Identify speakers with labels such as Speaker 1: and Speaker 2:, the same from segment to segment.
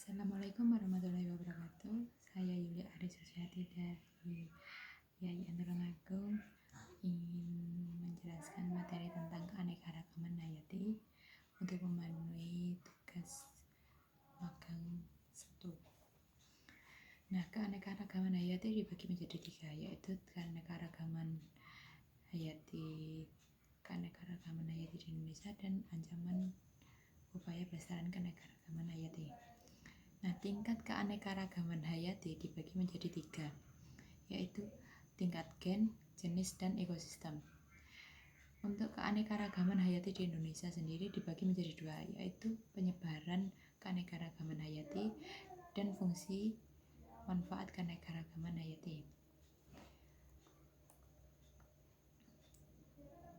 Speaker 1: Assalamualaikum warahmatullahi wabarakatuh. Saya Yulia Ariswati dari Yayasan Tulungagung ingin menjelaskan materi tentang keanekaragaman hayati untuk memenuhi tugas magang 1. Nah, keanekaragaman hayati dibagi menjadi 3, yaitu keanekaragaman hayati di Indonesia dan ancaman upaya pelestarian keanekaragaman hayati. Nah, tingkat keanekaragaman hayati dibagi menjadi 3, yaitu tingkat gen, jenis, dan ekosistem. Untuk keanekaragaman hayati di Indonesia sendiri dibagi menjadi 2, yaitu penyebaran keanekaragaman hayati dan fungsi manfaat keanekaragaman hayati.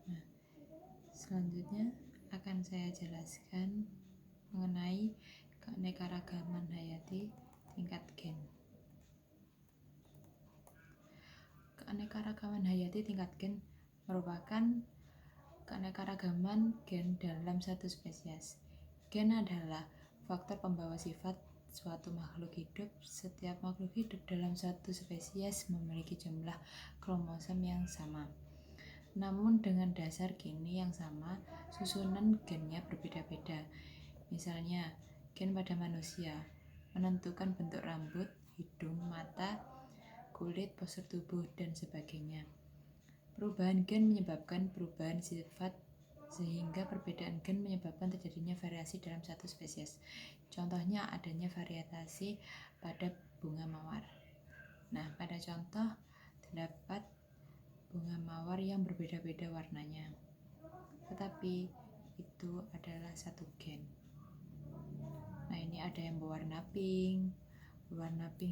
Speaker 1: Nah, selanjutnya akan saya jelaskan mengenai keanekaragaman hayati tingkat gen. Keanekaragaman hayati tingkat gen merupakan keanekaragaman gen dalam satu spesies. Gen adalah faktor pembawa sifat suatu makhluk hidup. Setiap makhluk hidup dalam satu spesies memiliki jumlah kromosom yang sama. Namun dengan dasar geni yang sama, susunan gennya berbeda-beda. Misalnya, gen pada manusia menentukan bentuk rambut, hidung, mata, kulit, postur tubuh, dan sebagainya. Perubahan gen menyebabkan perubahan sifat, sehingga perbedaan gen menyebabkan terjadinya variasi dalam satu spesies. Contohnya adanya variasi pada bunga mawar. Nah, pada contoh terdapat bunga mawar yang berbeda-beda warnanya, tetapi itu adalah satu gen. Nah, ini ada yang berwarna pink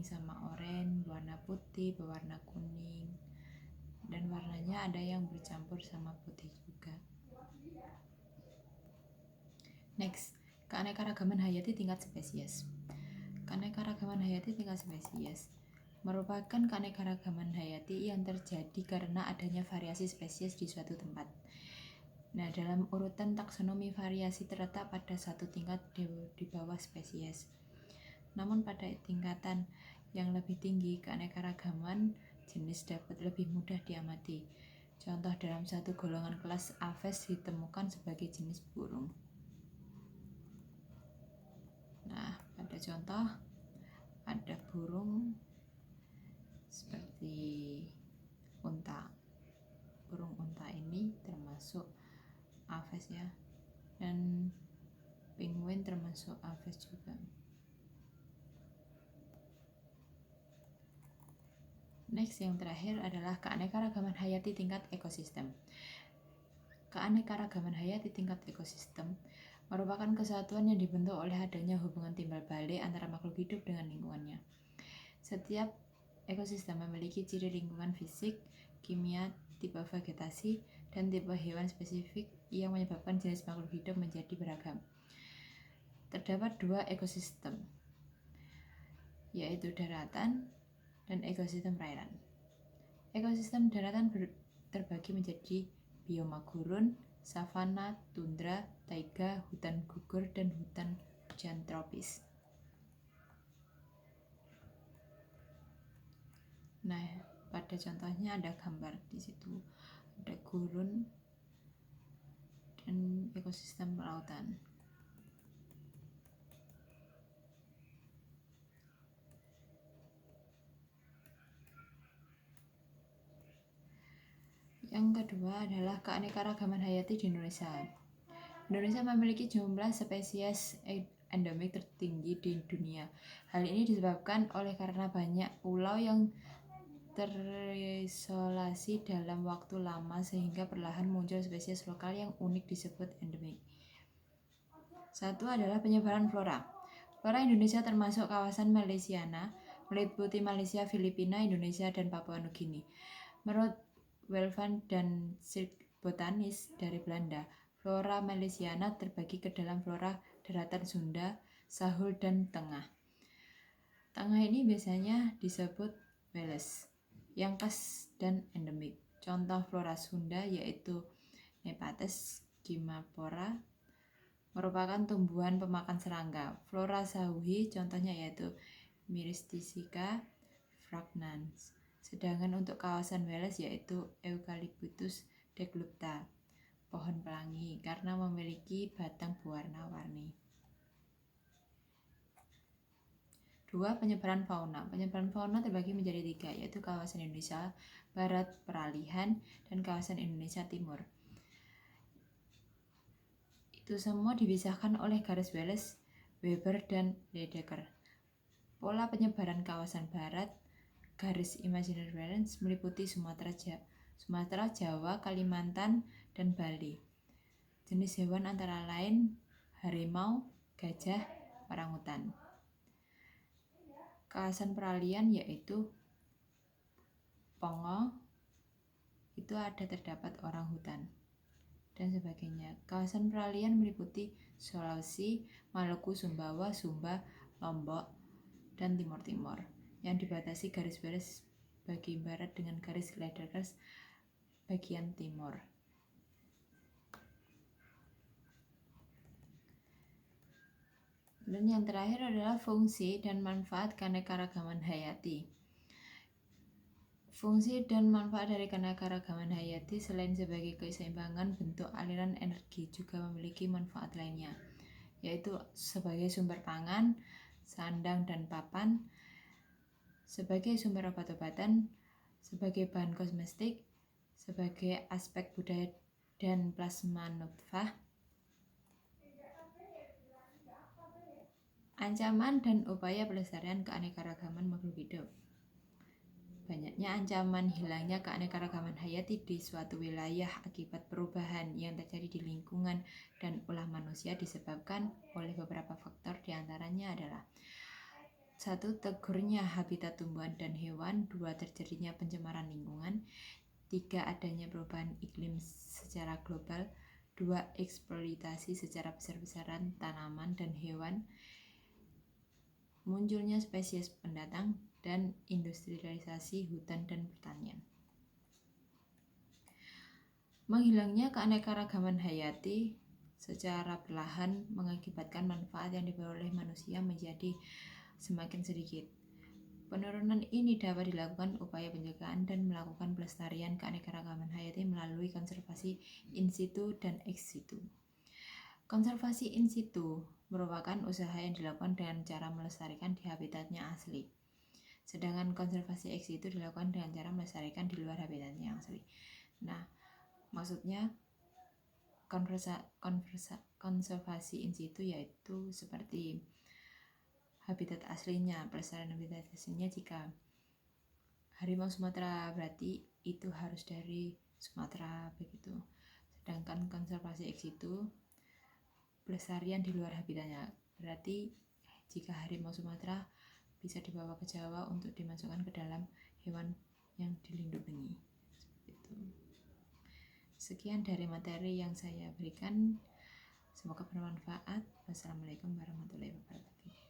Speaker 1: sama oranye, warna putih, berwarna kuning, dan warnanya ada yang bercampur sama putih juga. Next, keanekaragaman hayati tingkat spesies. Keanekaragaman hayati tingkat spesies merupakan keanekaragaman hayati yang terjadi karena adanya variasi spesies di suatu tempat. Nah, dalam urutan taksonomi, variasi terletak pada satu tingkat di bawah spesies. Namun pada tingkatan yang lebih tinggi, keanekaragaman jenis dapat lebih mudah diamati. Contoh dalam satu golongan kelas Aves ditemukan sebagai jenis burung. Nah, pada contoh ada burung seperti unta. Burung unta ini termasuk Aves ya, dan penguin termasuk Aves juga. Next, yang terakhir adalah keanekaragaman hayati tingkat ekosistem. Keanekaragaman hayati tingkat ekosistem merupakan kesatuan yang dibentuk oleh adanya hubungan timbal balik antara makhluk hidup dengan lingkungannya. Setiap ekosistem memiliki ciri lingkungan fisik, kimia, tipe vegetasi, dan tipe hewan spesifik yang menyebabkan jenis makhluk hidup menjadi beragam. Terdapat 2 ekosistem, yaitu daratan dan ekosistem perairan. Ekosistem daratan terbagi menjadi bioma gurun, savana, tundra, taiga, hutan gugur, dan hutan hujan tropis. Nah, pada contohnya ada gambar di situ, ada gurun dan ekosistem lautan. Yang kedua adalah keanekaragaman hayati di Indonesia. Indonesia memiliki jumlah spesies endemik tertinggi di dunia. Hal ini disebabkan oleh karena banyak pulau yang terisolasi dalam waktu lama sehingga perlahan muncul spesies lokal yang unik disebut endemik. Satu adalah penyebaran flora. Flora Indonesia termasuk kawasan Malaysiana, meliputi Malaysia, Filipina, Indonesia, dan Papua Nugini. Menurut Welvan dan Sirk botanis dari Belanda, flora Malaysiana terbagi ke dalam flora daratan Sunda, Sahul, dan Tengah. Tengah ini biasanya disebut Wales, yang khas dan endemik. Contoh flora Sunda yaitu Nepenthes, Gymnophora, merupakan tumbuhan pemakan serangga. Flora Sauhi contohnya yaitu Myristica fragrans. Sedangkan untuk kawasan Wales yaitu Eucalyptus declupta, pohon pelangi, karena memiliki batang berwarna-warni. 2. Penyebaran fauna. Penyebaran fauna terbagi menjadi 3, yaitu kawasan Indonesia Barat peralihan dan kawasan Indonesia Timur. Itu semua dipisahkan oleh garis Wallace, Weber, dan Lydekker. Pola penyebaran kawasan barat, garis imaginary balance, meliputi Sumatera, Jawa, Kalimantan, dan Bali. Jenis hewan antara lain harimau, gajah, orangutan. Kawasan peralihan yaitu Pongo, itu terdapat orangutan dan sebagainya. Kawasan peralihan meliputi Sulawesi, Maluku, Sumbawa, Sumba, Lombok, dan Timur Timur, yang dibatasi garis baris bagian barat dengan garis Lydekker bagian timur. Dan yang terakhir adalah fungsi dan manfaat keanekaragaman hayati. Fungsi dan manfaat dari keanekaragaman hayati selain sebagai keseimbangan bentuk aliran energi juga memiliki manfaat lainnya, yaitu sebagai sumber pangan, sandang dan papan, sebagai sumber obat-obatan, sebagai bahan kosmetik, sebagai aspek budaya dan plasma nutfah. Ancaman dan upaya pelestarian keanekaragaman makhluk hidup. Banyaknya ancaman hilangnya keanekaragaman hayati di suatu wilayah akibat perubahan yang terjadi di lingkungan dan ulah manusia disebabkan oleh beberapa faktor, diantaranya adalah 1. Tegurnya habitat tumbuhan dan hewan. 2. Terjadinya pencemaran lingkungan. 3. Adanya perubahan iklim secara global. 2. Eksploitasi secara besar-besaran tanaman dan hewan. Munculnya spesies pendatang dan industrialisasi hutan dan pertanian. Menghilangnya keanekaragaman hayati secara perlahan mengakibatkan manfaat yang diperoleh manusia menjadi semakin sedikit. Penurunan ini dapat dilakukan upaya penjagaan dan melakukan pelestarian keanekaragaman hayati melalui konservasi in situ dan ex situ. Konservasi in situ merupakan usaha yang dilakukan dengan cara melestarikan di habitatnya asli. Sedangkan konservasi ex situ dilakukan dengan cara melestarikan di luar habitatnya asli. Nah, maksudnya konservasi in situ yaitu seperti habitat aslinya, pelestarian habitat aslinya. Jika harimau Sumatera berarti itu harus dari Sumatera begitu. Sedangkan konservasi ex situ pelestarian di luar habitatnya. Berarti jika harimau Sumatera bisa dibawa ke Jawa untuk dimasukkan ke dalam hewan yang dilindungi. Sekian dari materi yang saya berikan. Semoga bermanfaat. Wassalamualaikum warahmatullahi wabarakatuh.